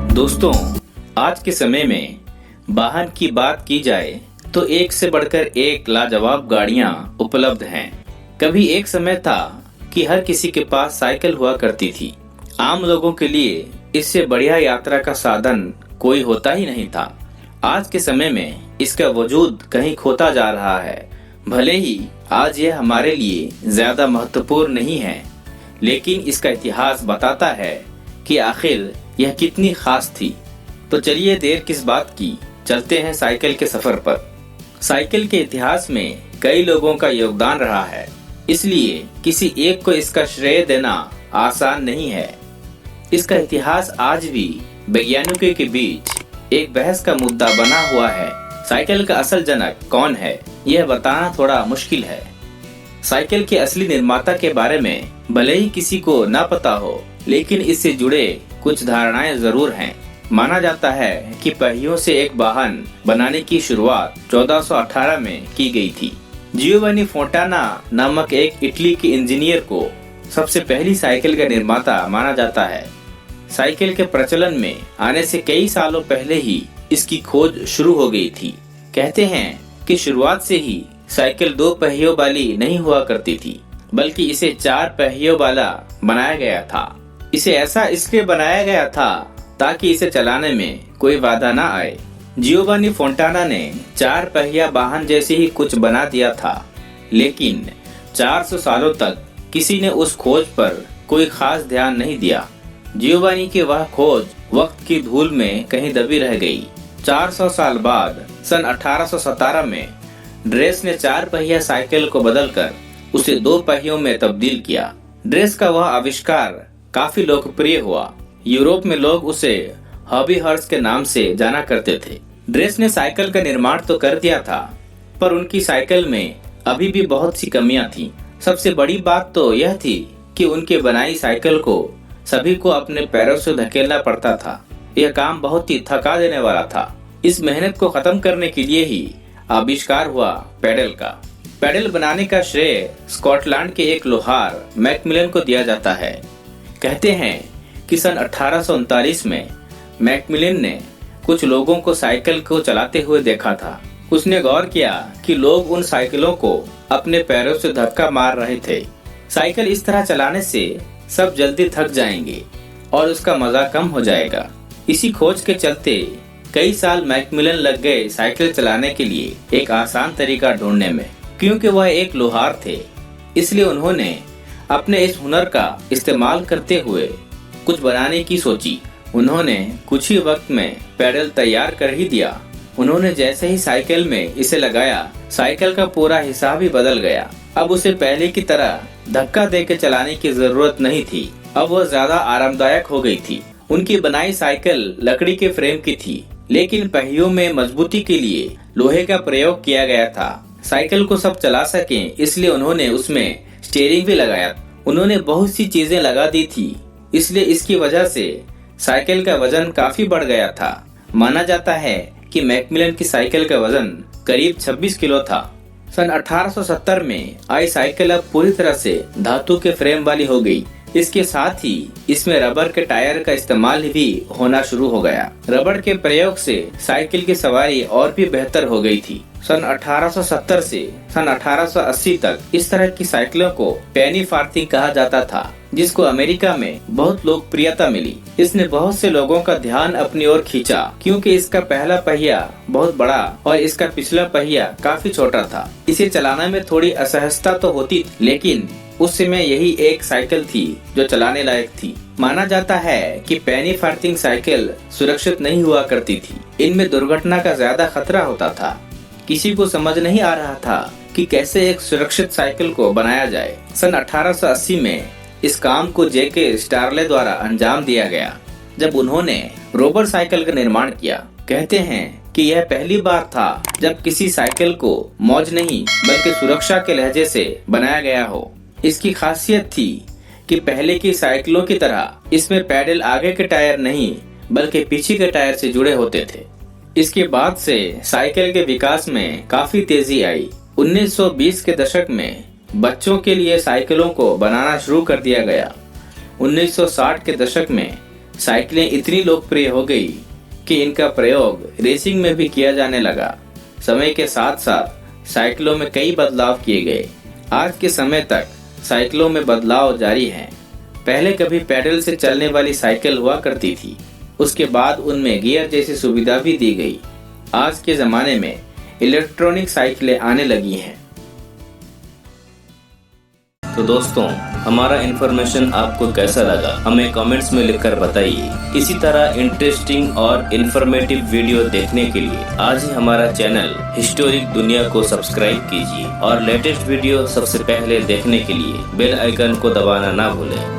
दोस्तों, आज के समय में वाहन की बात की जाए तो एक से बढ़कर एक लाजवाब गाड़ियां उपलब्ध हैं। कभी एक समय था कि हर किसी के पास साइकिल हुआ करती थी। आम लोगों के लिए इससे बढ़िया यात्रा का साधन कोई होता ही नहीं था। आज के समय में इसका वजूद कहीं खोता जा रहा है। भले ही आज यह हमारे लिए ज्यादा महत्वपूर्ण नहीं है, लेकिन इसका इतिहास बताता है कि आखिर यह कितनी खास थी। तो चलिए देर किस बात की, चलते हैं साइकिल के सफर पर। साइकिल के इतिहास में कई लोगों का योगदान रहा है, इसलिए किसी एक को इसका श्रेय देना आसान नहीं है। इसका इतिहास आज भी वैज्ञानिकों के बीच एक बहस का मुद्दा बना हुआ है। साइकिल का असल जनक कौन है, यह बताना थोड़ा मुश्किल है। साइकिल के असली निर्माता के बारे में भले ही किसी को न पता हो, लेकिन इससे जुड़े कुछ धारणाएं जरूर हैं। माना जाता है कि पहियों से एक वाहन बनाने की शुरुआत 1418 में की गई थी। जियोवानी फोंटाना नामक एक इटली के इंजीनियर को सबसे पहली साइकिल का निर्माता माना जाता है। साइकिल के प्रचलन में आने से कई सालों पहले ही इसकी खोज शुरू हो गई थी। कहते हैं कि शुरुआत से ही साइकिल 2 पहियों वाली नहीं हुआ करती थी, बल्कि इसे 4 पहियों वाला बनाया गया था। इसे ऐसा इसलिए बनाया गया था ताकि इसे चलाने में कोई बाधा न आए। जियोवानी फोंटाना ने 4 पहिया वाहन जैसे ही कुछ बना दिया था, लेकिन 400 सालों तक किसी ने उस खोज पर कोई खास ध्यान नहीं दिया। जियोवानी की वह खोज वक्त की धूल में कहीं दबी रह गई। 400 साल बाद सन 1817 में ड्रेस ने 4 पहिया साइकिल को बदलकर उसे 2 पहियों में तब्दील किया। ड्रेस का वह आविष्कार काफी लोकप्रिय हुआ। यूरोप में लोग उसे हॉबी हॉर्स के नाम से जाना करते थे। ड्रेस ने साइकिल का निर्माण तो कर दिया था, पर उनकी साइकिल में अभी भी बहुत सी कमियां थीं। सबसे बड़ी बात तो यह थी कि उनके बनाई साइकिल को सभी को अपने पैरों से धकेलना पड़ता था। यह काम बहुत ही थका देने वाला था। इस मेहनत को खत्म करने के लिए ही आविष्कार हुआ पैडल का। पैडल बनाने का श्रेय स्कॉटलैंड के एक लोहार मैकमिलन को दिया जाता है। कहते हैं कि सन 1839 में मैकमिलन ने कुछ लोगों को साइकिल को चलाते हुए देखा था। उसने गौर किया कि लोग उन साइकिलों को अपने पैरों से धक्का मार रहे थे। साइकिल इस तरह चलाने से सब जल्दी थक जाएंगे और उसका मजा कम हो जाएगा। इसी खोज के चलते कई साल मैकमिलन लग गए साइकिल चलाने के लिए एक आसान तरीका ढूंढने में। क्योंकि वह एक लोहार थे, इसलिए उन्होंने अपने इस हुनर का इस्तेमाल करते हुए कुछ बनाने की सोची। उन्होंने कुछ ही वक्त में पैडल तैयार कर ही दिया। उन्होंने जैसे ही साइकिल में इसे लगाया, साइकिल का पूरा हिसाब ही बदल गया। अब उसे पहले की तरह धक्का देकर चलाने की जरूरत नहीं थी। अब वह ज्यादा आरामदायक हो गई थी। उनकी बनाई साइकिल लकड़ी के फ्रेम की थी, लेकिन पहियों में मजबूती के लिए लोहे का प्रयोग किया गया था। साइकिल को सब चला सकें, इसलिए उन्होंने उसमें स्टीयरिंग भी लगाया। उन्होंने बहुत सी चीजें लगा दी थी, इसलिए इसकी वजह से साइकिल का वजन काफी बढ़ गया था। माना जाता है कि मैकमिलन की साइकिल का वजन करीब 26 किलो था। सन 1870 में आई साइकिल अब पूरी तरह से धातु के फ्रेम वाली हो गई। इसके साथ ही इसमें रबर के टायर का इस्तेमाल भी होना शुरू हो गया। रबर के प्रयोग से साइकिल की सवारी और भी बेहतर हो गई थी। सन 1870 से सन 1880 तक इस तरह की साइकिलों को पेनी फार्थिंग कहा जाता था, जिसको अमेरिका में बहुत लोकप्रियता मिली। इसने बहुत से लोगों का ध्यान अपनी ओर खींचा, क्योंकि इसका पहला पहिया बहुत बड़ा और इसका पिछला पहिया काफी छोटा था। इसे चलाने में थोड़ी असहजता तो होती, लेकिन उस समय यही एक साइकिल थी जो चलाने लायक थी। माना जाता है कि पेनी फार्थिंग साइकिल सुरक्षित नहीं हुआ करती थी। इनमें दुर्घटना का ज्यादा खतरा होता था। किसी को समझ नहीं आ रहा था कि कैसे एक सुरक्षित साइकिल को बनाया जाए। सन 1880 में इस काम को जेके स्टारले द्वारा अंजाम दिया गया, जब उन्होंने रोबर साइकिल का निर्माण किया। कहते हैं कि यह पहली बार था जब किसी साइकिल को मौज नहीं बल्कि सुरक्षा के लहजे से बनाया गया हो। इसकी खासियत थी कि पहले की साइकिलों की तरह इसमें पैडल आगे के टायर नहीं बल्कि पीछे के टायर से जुड़े होते थे। इसके बाद से साइकिल के विकास में काफी तेजी आई। 1920 के दशक में बच्चों के लिए साइकिलों को बनाना शुरू कर दिया गया। 1960 के दशक में साइकिलें इतनी लोकप्रिय हो गई कि इनका प्रयोग रेसिंग में भी किया जाने लगा। समय के साथ साथ साइकिलों में कई बदलाव किए गए। आज के समय तक साइकिलों में बदलाव जारी है। पहले कभी पैडल से चलने वाली साइकिल हुआ करती थी, उसके बाद उनमें गियर जैसी सुविधा भी दी गई। आज के जमाने में इलेक्ट्रॉनिक साइकिलें आने लगी हैं। तो दोस्तों, हमारा इन्फॉर्मेशन आपको कैसा लगा हमें कमेंट्स में लिखकर बताइए। इसी तरह इंटरेस्टिंग और इन्फॉर्मेटिव वीडियो देखने के लिए आज ही हमारा चैनल हिस्टोरिक दुनिया को सब्सक्राइब कीजिए और लेटेस्ट वीडियो सबसे पहले देखने के लिए बेल आइकन को दबाना ना भूलें।